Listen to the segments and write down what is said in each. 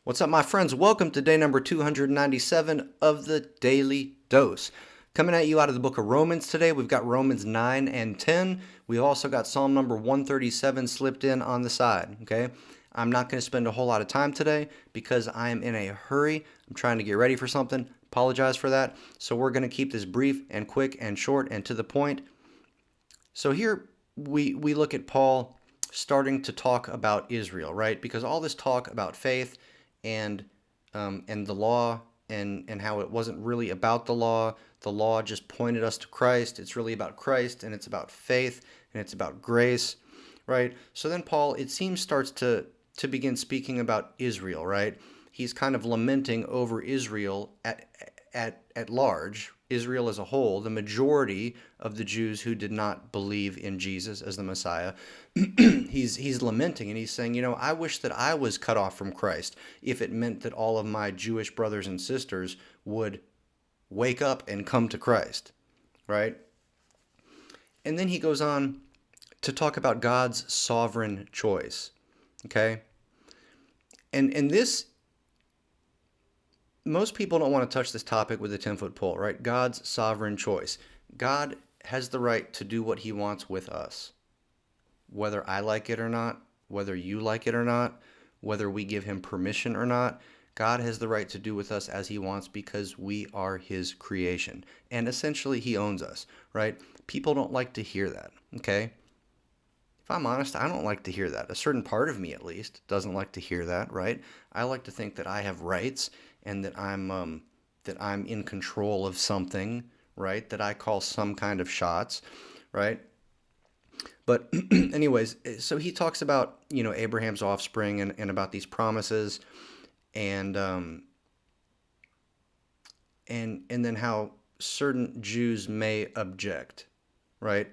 What's up, my friends? Welcome to day number 297 of the Daily Dose. Coming at you out of the book of Romans today, we've got Romans 9 and 10. We've also got Psalm number 137 slipped in on the side, okay? I'm not going to spend a whole lot of time today because I am in a hurry. I'm trying to get ready for something. Apologize for that. So we're going to keep this brief and quick and short and to the point. So here we look at Paul starting to talk about Israel, right? Because all this talk about faith and the law and how it wasn't really about the law. The law just pointed us to Christ. It's really about Christ, and it's about faith, and it's about grace, right? So then Paul, it seems, starts to begin speaking about Israel, right? He's kind of lamenting over Israel at large, Israel as a whole, the majority of the Jews who did not believe in Jesus as the Messiah. he's lamenting and he's saying, I wish that I was cut off from Christ if it meant that all of my Jewish brothers and sisters would wake up and come to Christ, right? And then he goes on to talk about God's sovereign choice, okay? And this, most people don't want to touch this topic with a 10-foot pole, right? God's sovereign choice. God has the right to do what he wants with us. Whether I like it or not, whether you like it or not, whether we give him permission or not, God has the right to do with us as he wants because we are his creation. And essentially, he owns us, right? People don't like to hear that, okay? If I'm honest, I don't like to hear that. A certain part of me, at least, doesn't like to hear that, right? I like to think that I have rights and that I'm in control of something, right? That I call some kind of shots, right? But anyways, so he talks about, Abraham's offspring and about these promises and then how certain Jews may object, right?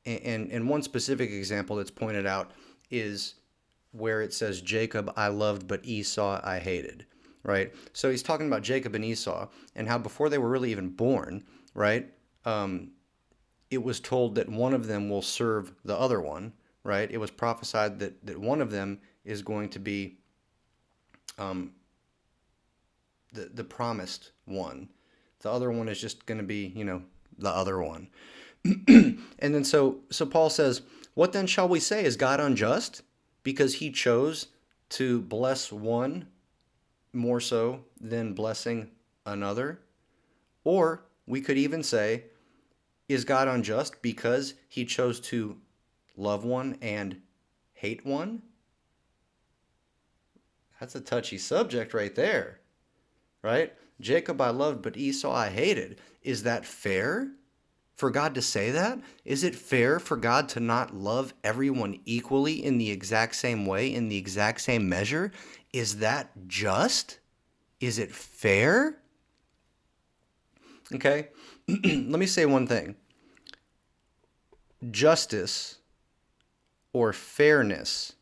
And one specific example that's pointed out is where it says, Jacob I loved, but Esau I hated, right? So he's talking about Jacob and Esau and how before they were really even born, right? It was told that one of them will serve the other one, right? It was prophesied that one of them is going to be the promised one. The other one is just going to be, the other one. And then so Paul says, what then shall we say? Is God unjust because he chose to bless one more so than blessing another? Or we could even say, is God unjust because he chose to love one and hate one? That's a touchy subject right there, right? Jacob I loved, but Esau I hated. Is that fair for God to say that? Is it fair for God to not love everyone equally in the exact same way, in the exact same measure? Is that just? Is it fair? Okay, let me say one thing. Justice or fairness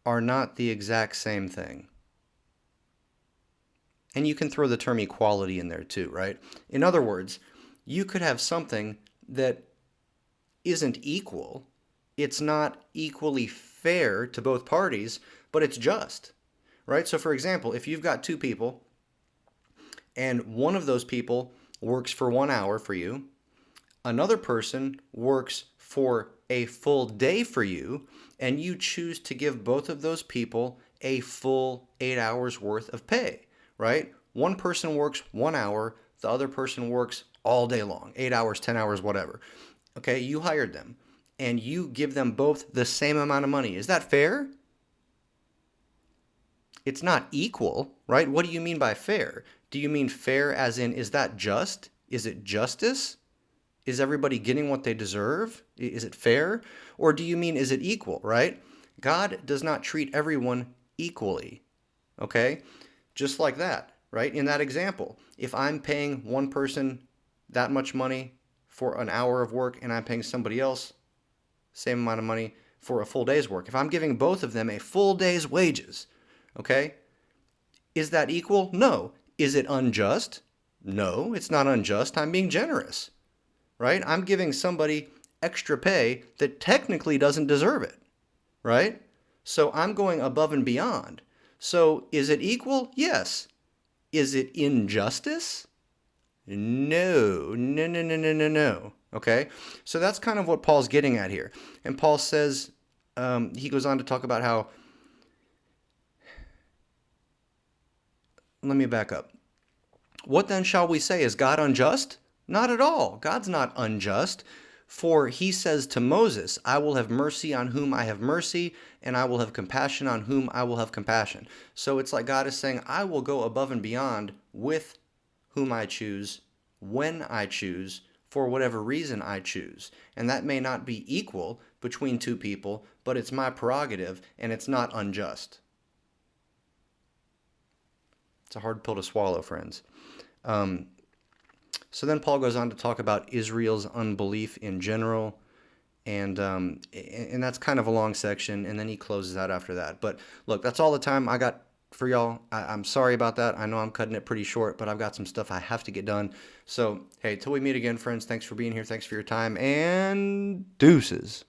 are not the exact same thing. And you can throw the term equality in there too, right? In other words, you could have something that isn't equal. It's not equally fair to both parties, but it's just, right? So for example, if you've got two people and one of those people works for 1 hour for you, another person works for a full day for you, and you choose to give both of those people a full 8 hours worth of pay, right? One person works 1 hour, the other person works all day long, 8 hours, 10 hours, whatever. Okay, you hired them, and you give them both the same amount of money. Is that fair? It's not equal, right? What do you mean by fair? Do you mean fair as in, is that just? Is it justice? Is everybody getting what they deserve? Is it fair? Or do you mean, is it equal, right? God does not treat everyone equally, okay? Just like that, right? In that example, if I'm paying one person that much money for an hour of work and I'm paying somebody else same amount of money for a full day's work, if I'm giving both of them a full day's wages, okay? Is that equal? No. Is it unjust? No, it's not unjust. I'm being generous, right? I'm giving somebody extra pay that technically doesn't deserve it, right? So I'm going above and beyond. So is it equal? Yes. Is it injustice? No, no, no, no, no, no, no. Okay? So that's kind of what Paul's getting at here. And Paul says, he goes on to talk about how, let me back up. What then shall we say? Is God unjust? Not at all. God's not unjust. For he says to Moses, I will have mercy on whom I have mercy, and I will have compassion on whom I will have compassion. So it's like God is saying, I will go above and beyond with whom I choose, when I choose, for whatever reason I choose. And that may not be equal between two people, but it's my prerogative, and it's not unjust. It's a hard pill to swallow, friends. So then Paul goes on to talk about Israel's unbelief in general, and that's kind of a long section, and then he closes out after that. But look, that's all the time I got for y'all. I'm sorry about that. I know I'm cutting it pretty short, but I've got some stuff I have to get done. So, hey, till we meet again, friends, thanks for being here. Thanks for your time, and deuces.